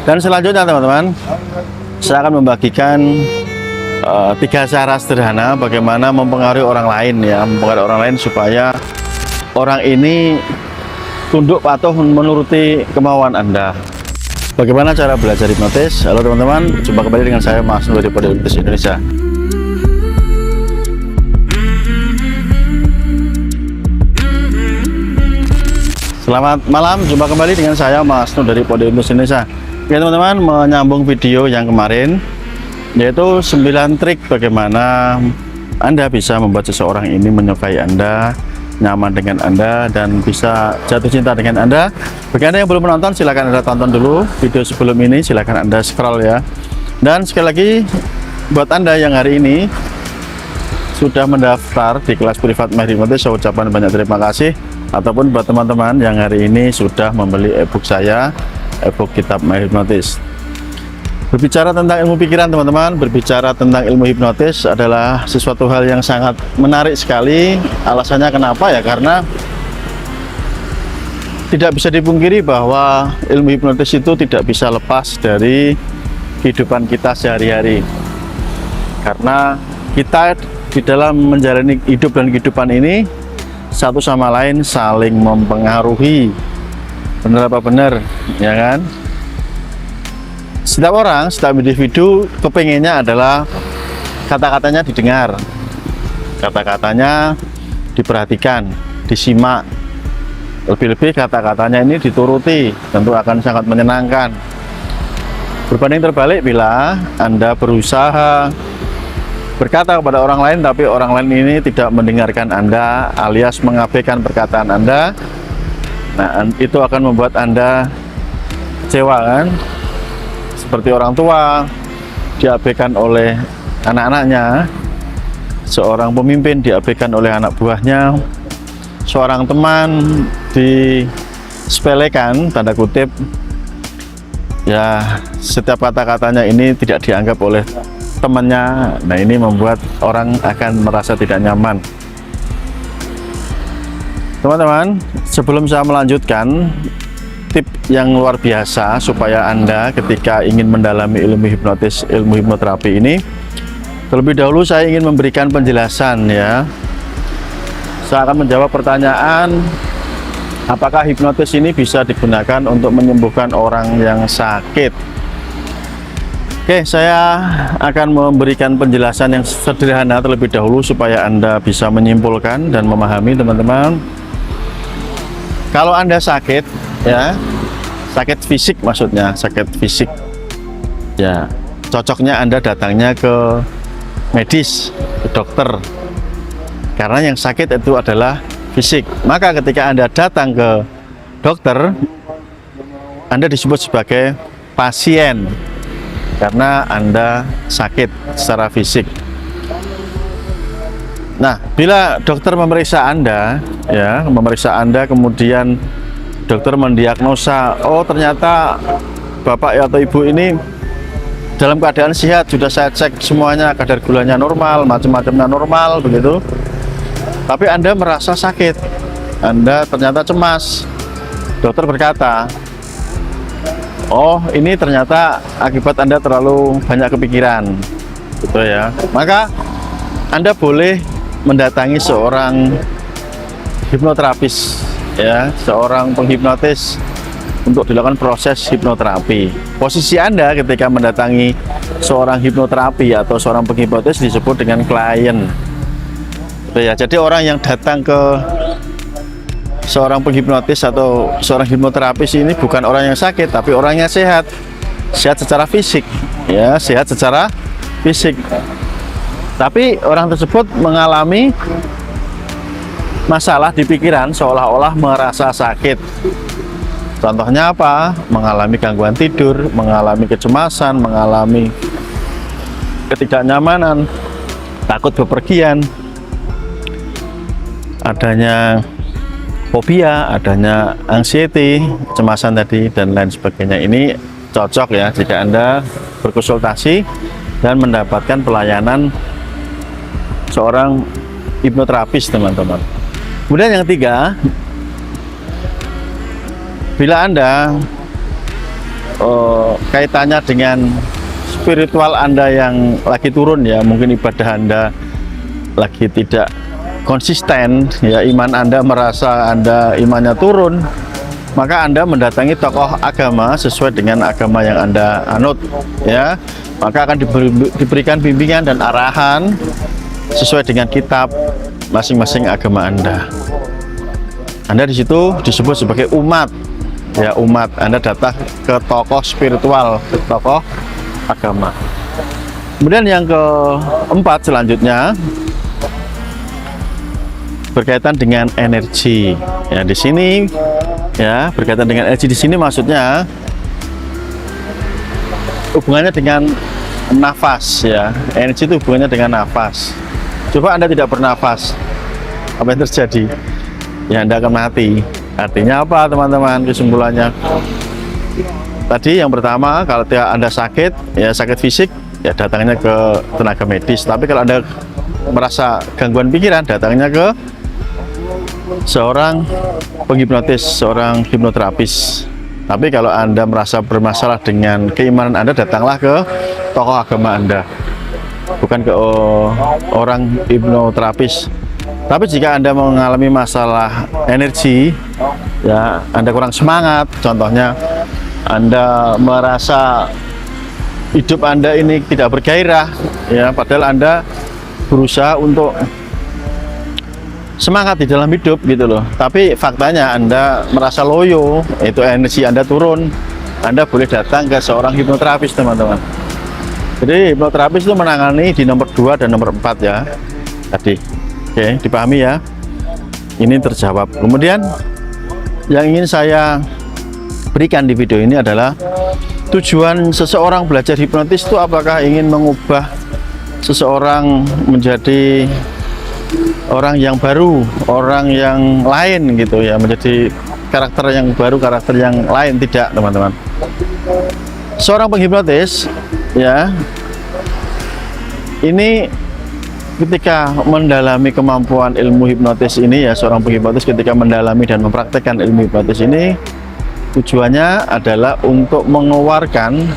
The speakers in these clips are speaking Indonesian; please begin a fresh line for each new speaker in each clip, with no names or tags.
Dan selanjutnya teman-teman, saya akan membagikan 3 cara sederhana bagaimana mempengaruhi orang lain ya, mempengaruhi orang lain supaya orang ini tunduk patuh menuruti kemauan Anda. Bagaimana cara belajar hipnotis? Halo teman-teman, jumpa kembali dengan saya Mas Nur dari Pondok Hipnotis Indonesia. Selamat malam, jumpa kembali dengan saya Mas Nur dari Pondok Hipnotis Indonesia. Oke teman-teman, menyambung video yang kemarin, yaitu 9 trik bagaimana Anda bisa membuat seseorang ini menyukai Anda, nyaman dengan Anda, dan bisa jatuh cinta dengan Anda. Bagi Anda yang belum menonton, silahkan Anda tonton dulu video sebelum ini, silahkan Anda scroll ya. Dan sekali lagi, buat Anda yang hari ini sudah mendaftar di kelas privat Mahir Hipnotis, saya ucapkan banyak terima kasih. Ataupun buat teman-teman yang hari ini sudah membeli ebook saya, ebook kitab Mahir Hipnotis. Berbicara tentang ilmu pikiran teman-teman, berbicara tentang ilmu hipnotis adalah sesuatu hal yang sangat menarik sekali. Alasannya kenapa ya? Karena tidak bisa dipungkiri bahwa ilmu hipnotis itu tidak bisa lepas dari kehidupan kita sehari-hari. Karena kita di dalam menjalani hidup dan kehidupan ini satu sama lain saling mempengaruhi. Benar apa benar, ya kan? Setiap orang, setiap individu kepengennya adalah kata-katanya didengar, kata-katanya diperhatikan, disimak. Lebih-lebih kata-katanya ini dituruti, tentu akan sangat menyenangkan. Berbanding terbalik bila Anda berusaha berkata kepada orang lain, tapi orang lain ini tidak mendengarkan Anda, alias mengabaikan perkataan Anda. Nah, itu akan membuat Anda kecewa kan? Seperti orang tua diabaikan oleh anak-anaknya, seorang pemimpin diabaikan oleh anak buahnya, seorang teman disepelekan, tanda kutip, ya setiap kata-katanya ini tidak dianggap oleh temannya. Nah, ini membuat orang akan merasa tidak nyaman. Teman-teman, sebelum saya melanjutkan tip yang luar biasa supaya Anda ketika ingin mendalami ilmu hipnotis, ilmu hipnoterapi ini, terlebih dahulu saya ingin memberikan penjelasan ya. Saya akan menjawab pertanyaan, apakah hipnotis ini bisa digunakan untuk menyembuhkan orang yang sakit? Oke, saya akan memberikan penjelasan yang sederhana terlebih dahulu supaya Anda bisa menyimpulkan dan memahami teman-teman. Kalau Anda sakit ya, sakit fisik maksudnya, sakit fisik ya, cocoknya Anda datangnya ke medis, ke dokter, karena yang sakit itu adalah fisik. Maka ketika Anda datang ke dokter, Anda disebut sebagai pasien karena Anda sakit secara fisik. Nah, bila dokter memeriksa Anda ya, memeriksa Anda, kemudian dokter mendiagnosa, oh ternyata bapak atau ibu ini dalam keadaan sehat, sudah saya cek semuanya, kadar gulanya normal, macam-macamnya normal begitu, tapi Anda merasa sakit, Anda ternyata cemas. Dokter berkata, oh ini ternyata akibat Anda terlalu banyak kepikiran, gitu ya. Maka Anda boleh mendatangi seorang hipnoterapis ya, seorang penghipnotis untuk dilakukan proses hipnoterapi. Posisi Anda ketika mendatangi seorang hipnoterapi atau seorang penghipnotis disebut dengan klien. Ya, jadi orang yang datang ke seorang penghipnotis atau seorang hipnoterapis ini bukan orang yang sakit, tapi orang yang sehat. Sehat secara fisik ya, sehat secara fisik. Tapi orang tersebut mengalami masalah di pikiran, seolah-olah merasa sakit. Contohnya apa? Mengalami gangguan tidur, mengalami kecemasan, mengalami ketidaknyamanan, takut bepergian, adanya fobia, adanya anxiety, kecemasan tadi, dan lain sebagainya. Ini cocok ya jika Anda berkonsultasi dan mendapatkan pelayanan seorang hipnoterapis, teman-teman. Kemudian yang ketiga, bila Anda kaitannya dengan spiritual Anda yang lagi turun ya, mungkin ibadah Anda lagi tidak konsisten ya, iman Anda merasa Anda imannya turun, maka Anda mendatangi tokoh agama sesuai dengan agama yang Anda anut ya, maka akan diberikan bimbingan dan arahan sesuai dengan kitab masing-masing agama Anda. Anda di situ disebut sebagai umat ya, umat. Anda datang ke tokoh spiritual, ke tokoh agama. Kemudian yang keempat selanjutnya berkaitan dengan energi. Ya, di sini ya, berkaitan dengan energi di sini maksudnya hubungannya dengan nafas ya. Energi itu hubungannya dengan nafas. Coba Anda tidak bernafas, apa yang terjadi? Ya, Anda akan mati. Artinya apa, teman-teman? Kesimpulannya tadi yang pertama, kalau Anda sakit ya, sakit fisik ya, datangnya ke tenaga medis. Tapi kalau Anda merasa gangguan pikiran, datangnya ke seorang penghipnotis, seorang hipnoterapis. Tapi kalau Anda merasa bermasalah dengan keimanan Anda, datanglah ke tokoh agama Anda, bukan ke orang hipnoterapis. Tapi jika Anda mengalami masalah energi ya, Anda kurang semangat, contohnya Anda merasa hidup Anda ini tidak bergairah ya, padahal Anda berusaha untuk semangat di dalam hidup gitu loh, tapi faktanya Anda merasa loyo, itu energi Anda turun, Anda boleh datang ke seorang hipnoterapis, teman-teman. Jadi hipnoterapis itu menangani di nomor 2 dan nomor 4 ya tadi. Oke, dipahami ya, ini terjawab. Kemudian yang ingin saya berikan di video ini adalah tujuan seseorang belajar hipnotis itu apakah ingin mengubah seseorang menjadi orang yang baru, orang yang lain gitu ya, menjadi karakter yang baru, karakter yang lain. Tidak, teman-teman. Seorang penghipnotis ya, ini ketika mendalami kemampuan ilmu hipnotis ini ya, seorang penghipnotis ketika mendalami dan mempraktekkan ilmu hipnotis ini, tujuannya adalah untuk mengeluarkan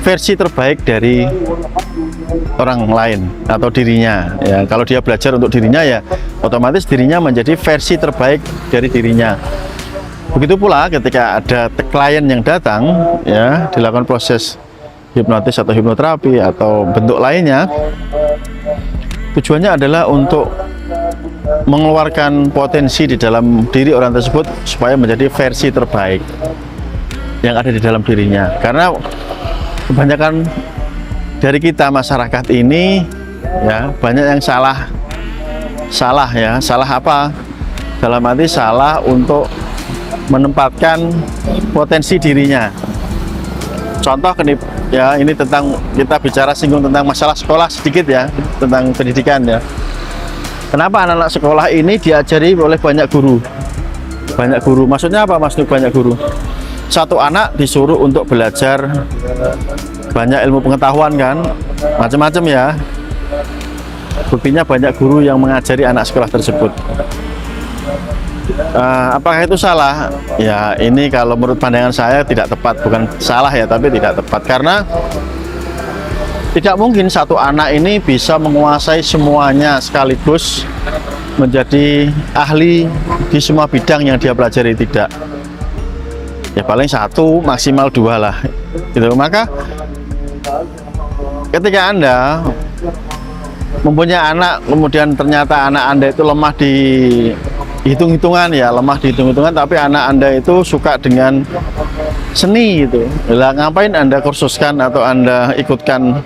versi terbaik dari orang lain atau dirinya ya. Kalau dia belajar untuk dirinya ya, otomatis dirinya menjadi versi terbaik dari dirinya. Begitu pula ketika ada klien yang datang ya, dilakukan proses hipnotis atau hipnoterapi atau bentuk lainnya, tujuannya adalah untuk mengeluarkan potensi di dalam diri orang tersebut supaya menjadi versi terbaik yang ada di dalam dirinya. Karena kebanyakan dari kita masyarakat ini ya, banyak yang salah ya. Salah apa? Dalam arti salah untuk menempatkan potensi dirinya. Contoh ya, ini tentang, kita bicara singgung tentang masalah sekolah sedikit ya, tentang pendidikan ya. Kenapa anak-anak sekolah ini diajari oleh banyak guru? Banyak guru, maksudnya apa maksud banyak guru? Satu anak disuruh untuk belajar banyak ilmu pengetahuan kan, macam-macam ya. Buktinya banyak guru yang mengajari anak sekolah tersebut. Apakah itu salah? Ya, ini kalau menurut pandangan saya tidak tepat. Bukan salah ya, tapi tidak tepat. Karena tidak mungkin satu anak ini bisa menguasai semuanya sekaligus, menjadi ahli di semua bidang yang dia pelajari. Tidak. Ya paling 1 maksimal 2 lah gitu. Maka ketika Anda mempunyai anak, kemudian ternyata anak Anda itu lemah di hitung-hitungan ya, tapi anak Anda itu suka dengan seni gitu. Lah, ngapain Anda kursuskan atau Anda ikutkan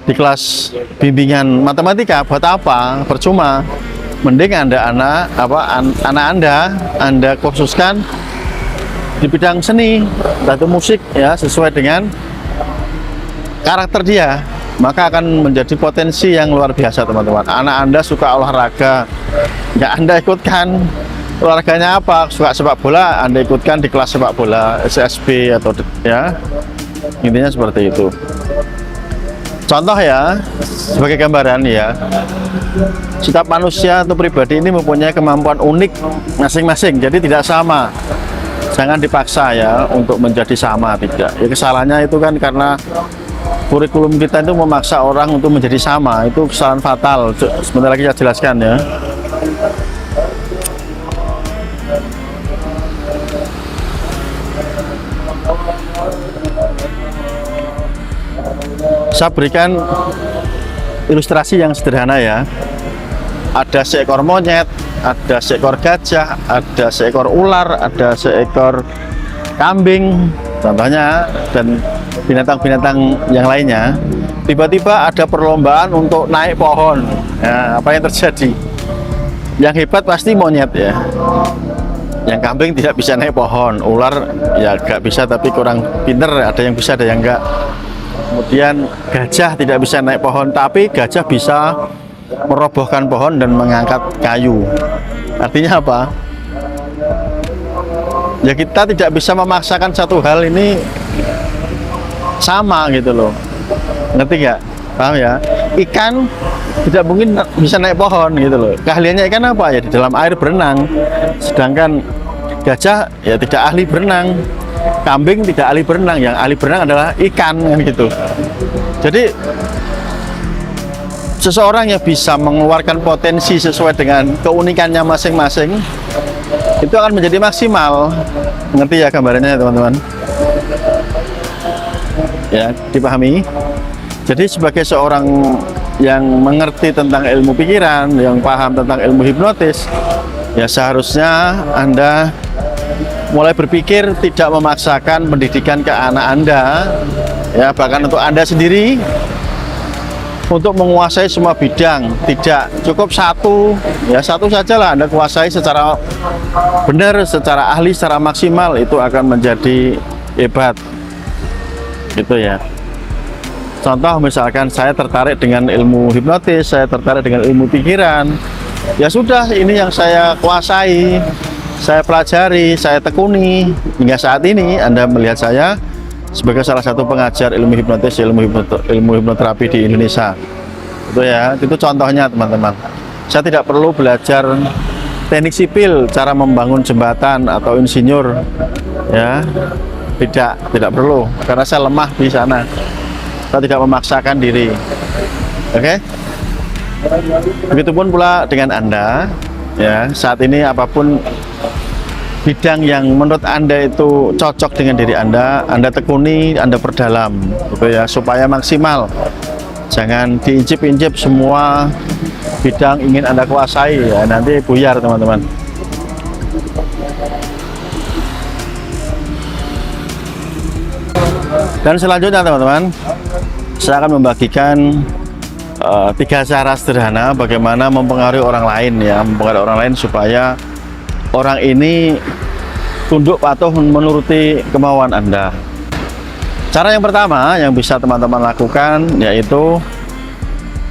di kelas bimbingan matematika? Buat apa? Percuma. Mending anak Anda kursuskan di bidang seni atau musik ya, sesuai dengan karakter dia, maka akan menjadi potensi yang luar biasa, teman-teman. Anak Anda suka olahraga, ya Anda ikutkan. Olahraganya apa? Suka sepak bola, Anda ikutkan di kelas sepak bola SSB atau ya, intinya seperti itu. Contoh ya, sebagai gambaran ya, setiap manusia atau pribadi ini mempunyai kemampuan unik masing-masing, jadi tidak sama. Jangan dipaksa ya untuk menjadi sama, tidak. Ya kesalahannya itu kan karena kurikulum kita itu memaksa orang untuk menjadi sama, itu kesalahan fatal. Sebentar lagi saya jelaskan ya. Saya berikan ilustrasi yang sederhana ya. Ada seekor monyet, ada seekor gajah, ada seekor ular, ada seekor kambing contohnya, dan binatang-binatang yang lainnya. Tiba-tiba ada perlombaan untuk naik pohon. Nah, apa yang terjadi? Yang hebat pasti monyet ya. Yang kambing tidak bisa naik pohon, ular ya nggak bisa tapi kurang pinter, ada yang bisa ada yang enggak. Kemudian gajah tidak bisa naik pohon, tapi gajah bisa merobohkan pohon dan mengangkat kayu. Artinya apa? Ya kita tidak bisa memaksakan satu hal ini sama gitu loh. Ngerti nggak? Paham ya? Ikan tidak mungkin bisa naik pohon gitu loh. Keahliannya ikan apa? Ya di dalam air berenang. Sedangkan gajah ya tidak ahli berenang. Kambing tidak ahli berenang, yang ahli berenang adalah ikan kan gitu. Jadi seseorang yang bisa mengeluarkan potensi sesuai dengan keunikannya masing-masing itu akan menjadi maksimal. Ngerti ya gambarannya teman-teman? Ya, dipahami? Jadi sebagai seorang yang mengerti tentang ilmu pikiran, yang paham tentang ilmu hipnotis, ya seharusnya Anda mulai berpikir tidak memaksakan pendidikan ke anak Anda, ya bahkan untuk Anda sendiri untuk menguasai semua bidang. Tidak cukup satu, ya satu sajalah Anda kuasai secara benar, secara ahli, secara maksimal, itu akan menjadi hebat gitu ya. Contoh misalkan saya tertarik dengan ilmu hipnotis, saya tertarik dengan ilmu pikiran, ya sudah, ini yang saya kuasai, saya pelajari, saya tekuni hingga saat ini. Anda melihat saya sebagai salah satu pengajar ilmu hipnotis, ilmu hipnoterapi di Indonesia. Itu ya, itu contohnya teman-teman. Saya tidak perlu belajar teknik sipil, cara membangun jembatan atau insinyur, ya, tidak perlu, karena saya lemah di sana. Saya tidak memaksakan diri. Oke? Begitupun pula dengan Anda, ya, saat ini apapun bidang yang menurut Anda itu cocok dengan diri Anda tekuni, Anda perdalam gitu ya, supaya maksimal. Jangan diincip-incip semua bidang ingin Anda kuasai, ya nanti buyar teman-teman. Dan selanjutnya teman-teman, saya akan membagikan 3 cara sederhana bagaimana mempengaruhi orang lain, ya, mempengaruhi orang lain supaya orang ini tunduk patuh menuruti kemauan Anda. Cara yang pertama yang bisa teman-teman lakukan yaitu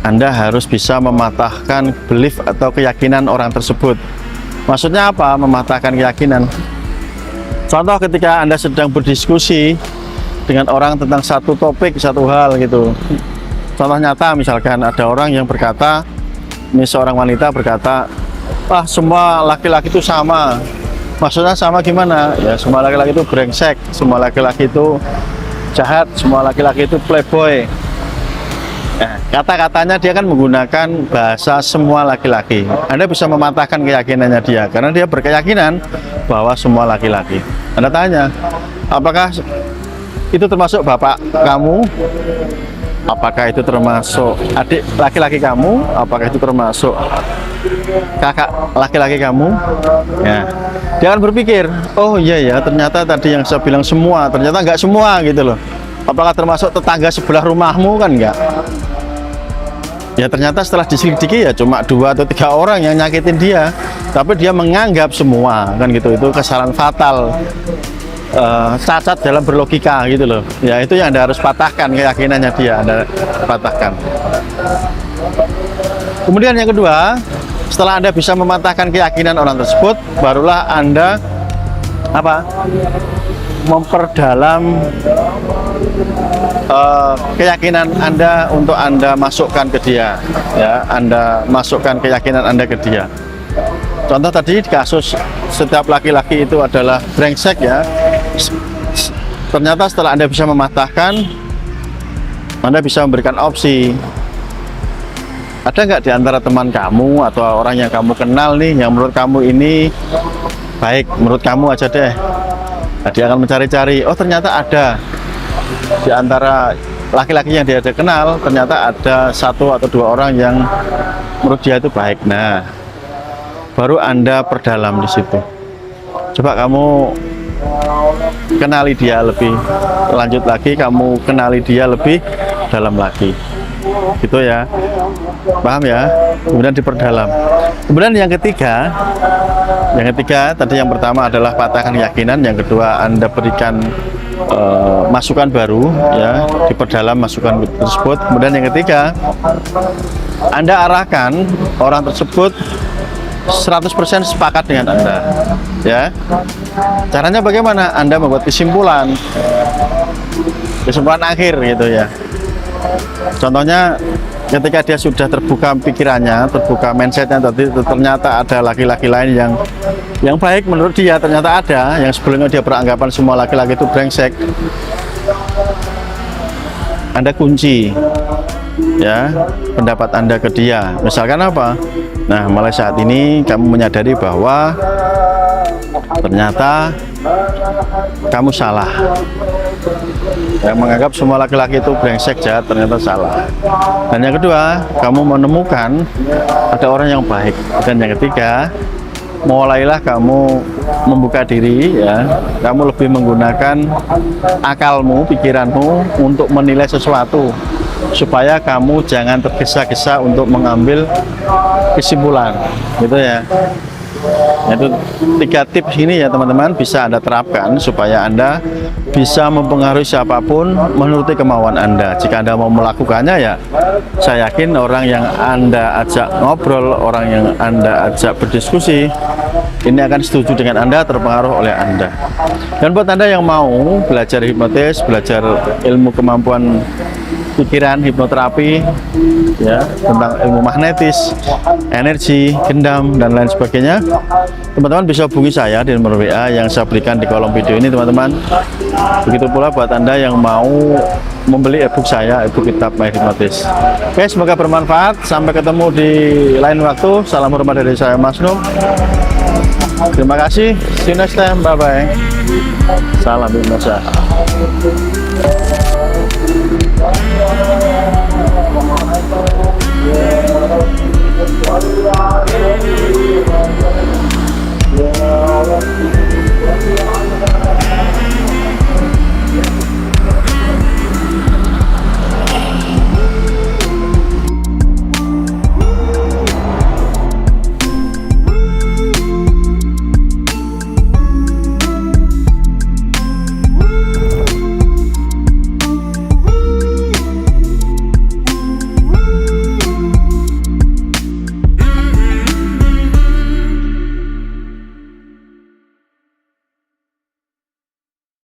Anda harus bisa mematahkan belief atau keyakinan orang tersebut. Maksudnya apa? Mematahkan keyakinan. Contoh ketika Anda sedang berdiskusi dengan orang tentang satu topik, satu hal gitu. Contoh nyata misalkan ada orang yang berkata, ini seorang wanita berkata, "Wah, semua laki-laki itu sama." Maksudnya sama gimana? Ya semua laki-laki itu brengsek, semua laki-laki itu jahat, semua laki-laki itu playboy. Nah, kata-katanya dia kan menggunakan bahasa semua laki-laki. Anda bisa mematahkan keyakinannya dia, karena dia berkeyakinan bahwa semua laki-laki. Anda tanya, apakah itu termasuk bapak kamu? Apakah itu termasuk adik laki-laki kamu? Apakah itu termasuk kakak laki-laki kamu? Ya, dia akan berpikir, oh iya ya, ternyata tadi yang saya bilang semua, ternyata nggak semua gitu loh. Apakah termasuk tetangga sebelah rumahmu? Kan enggak. Ya ternyata setelah diselidiki ya cuma 2 atau 3 orang yang nyakitin dia, tapi dia menganggap semua, kan gitu. Itu kesalahan fatal. Cacat dalam berlogika gitu loh. Ya itu yang Anda harus patahkan keyakinannya dia, Anda patahkan. Kemudian yang kedua, setelah Anda bisa mematahkan keyakinan orang tersebut, barulah Anda memperdalam keyakinan Anda untuk Anda masukkan ke dia, ya, Anda masukkan keyakinan Anda ke dia. Contoh tadi kasus setiap laki-laki itu adalah brengsek ya. Ternyata setelah Anda bisa mematahkan, Anda bisa memberikan opsi. Ada nggak di antara teman kamu atau orang yang kamu kenal nih, yang menurut kamu ini baik, menurut kamu aja deh. Nah, dia akan mencari-cari, oh ternyata ada di antara laki-laki yang dia ada kenal, ternyata ada 1 atau 2 orang yang menurut dia itu baik. Nah, baru Anda perdalam di situ. Coba kamu kenali dia lebih lanjut lagi, kamu kenali dia lebih dalam lagi. Gitu ya. Paham ya? Kemudian diperdalam. Kemudian yang ketiga tadi yang pertama adalah patahkan keyakinan, yang kedua Anda berikan masukan baru ya, diperdalam masukan tersebut. Kemudian yang ketiga, Anda arahkan orang tersebut 100% sepakat dengan Anda ya. Caranya bagaimana? Anda membuat kesimpulan akhir gitu ya. Contohnya ketika dia sudah terbuka pikirannya, terbuka mindsetnya, tadi ternyata ada laki-laki lain yang baik menurut dia, ternyata ada yang sebelumnya dia beranggapan semua laki-laki itu brengsek. Anda kunci ya pendapat Anda ke dia. Misalkan apa? Nah, mulai saat ini kamu menyadari bahwa ternyata kamu salah. Yang menganggap semua laki-laki itu brengsek, jahat, ternyata salah. Dan yang kedua, kamu menemukan ada orang yang baik. Dan yang ketiga, mulailah kamu membuka diri ya. Kamu lebih menggunakan akalmu, pikiranmu untuk menilai sesuatu, supaya kamu jangan tergesa-gesa untuk mengambil kesimpulan, gitu ya. Itu 3 tips ini ya teman-teman, bisa Anda terapkan supaya Anda bisa mempengaruhi siapapun menuruti kemauan Anda. Jika Anda mau melakukannya ya, saya yakin orang yang Anda ajak ngobrol, orang yang Anda ajak berdiskusi, ini akan setuju dengan Anda, terpengaruh oleh Anda. Dan buat Anda yang mau belajar hipnotis, belajar ilmu kemampuan pikiran, hipnoterapi ya, tentang ilmu magnetis, energi, gendam, dan lain sebagainya, teman-teman bisa hubungi saya di nomor WA yang saya berikan di kolom video ini teman-teman. Begitu pula buat Anda yang mau membeli ebook saya, ebook kitab My Hipnotis. Oke, semoga bermanfaat. Sampai ketemu di lain waktu. Salam hormat dari saya, Mas Num. Terima kasih. See you next time. Bye bye. Salam hipnosa.